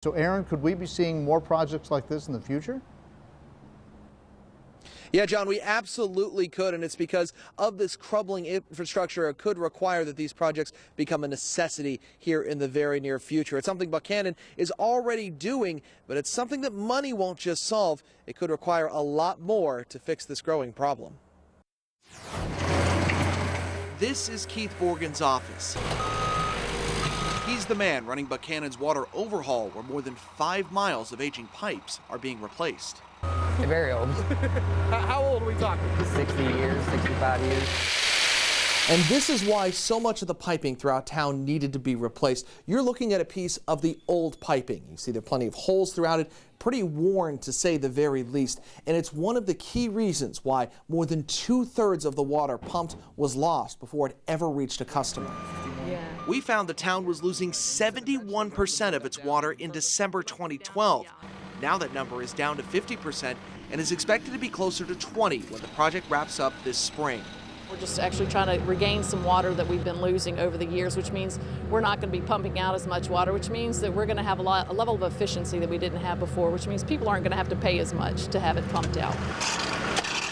So Aaron, could we be seeing more projects like this in the future? Yeah, John, we absolutely could, and it's because of this crumbling infrastructure. It could require that these projects become a necessity here in the very near future. It's something Buchanan is already doing, but it's something that money won't just solve. It could require a lot more to fix this growing problem. This is Keith Borgen's office. He's the man running Buchanan's water overhaul, where more than 5 miles of aging pipes are being replaced. Very old. How old are we talking? 60 years, 65 years. And this is why so much of the piping throughout town needed to be replaced. You're looking at a piece of the old piping. You see there are plenty of holes throughout it, pretty worn to say the very least. And it's one of the key reasons why more than 2/3 of the water pumped was lost before it ever reached a customer. Yeah. We found the town was losing 71% of its water in December 2012. Now that number is down to 50% and is expected to be closer to 20 when the project wraps up this spring. We're just actually trying to regain some water that we've been losing over the years, which means we're not going to be pumping out as much water, which means that we're going to have a level of efficiency that we didn't have before, which means people aren't going to have to pay as much to have it pumped out.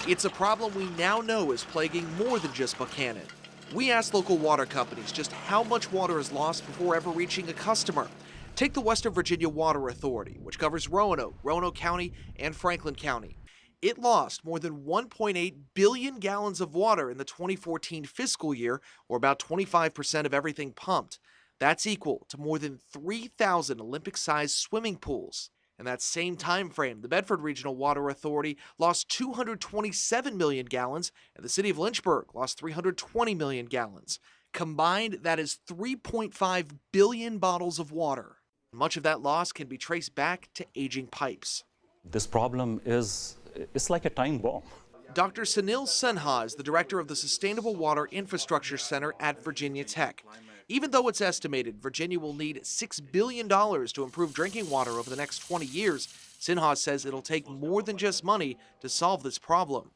It's a problem we now know is plaguing more than just Buchanan. We asked local water companies just how much water is lost before ever reaching a customer. Take the Western Virginia Water Authority, which covers Roanoke County, and Franklin County. It lost more than 1.8 billion gallons of water in the 2014 fiscal year, or about 25% of everything pumped. That's equal to more than 3,000 Olympic-sized swimming pools. In that same time frame, the Bedford Regional Water Authority lost 227 million gallons, and the city of Lynchburg lost 320 million gallons. Combined, that is 3.5 billion bottles of water. Much of that loss can be traced back to aging pipes. This problem it's like a time bomb. Dr. Sunil Sinha is the director of the Sustainable Water Infrastructure Center at Virginia Tech. Even though it's estimated Virginia will need $6 billion to improve drinking water over the next 20 years, Sinha says it'll take more than just money to solve this problem.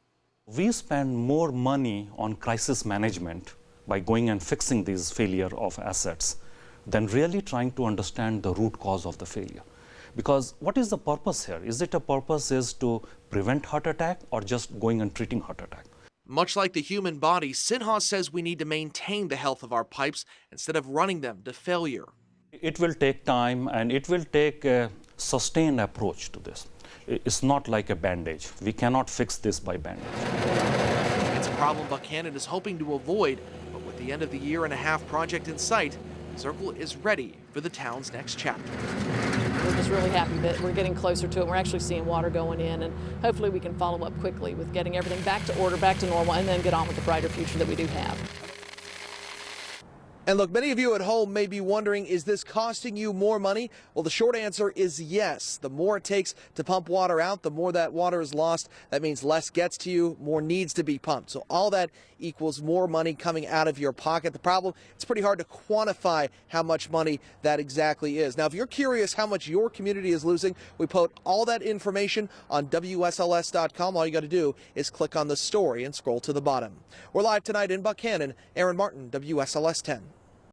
We spend more money on crisis management by going and fixing these failure of assets than really trying to understand the root cause of the failure. Because what is the purpose here? Is it a purpose is to prevent heart attack or just going and treating heart attack? Much like the human body, Sinha says we need to maintain the health of our pipes instead of running them to failure. It will take time and it will take a sustained approach to this. It's not like a bandage. We cannot fix this by bandage. It's a problem Buchanan is hoping to avoid, but with the end of the year-and-a-half project in sight, Circle is ready for the town's next chapter. We're just really happy that we're getting closer to it. We're actually seeing water going in, and hopefully we can follow up quickly with getting everything back to order, back to normal, and then get on with the brighter future that we do have. And look, many of you at home may be wondering, is this costing you more money? Well, the short answer is yes. The more it takes to pump water out, the more that water is lost. That means less gets to you, more needs to be pumped. So all that equals more money coming out of your pocket. The problem, it's pretty hard to quantify how much money that exactly is. Now, if you're curious how much your community is losing, we put all that information on WSLS.com. All you got to do is click on the story and scroll to the bottom. We're live tonight in Buchanan. Aaron Martin, WSLS 10.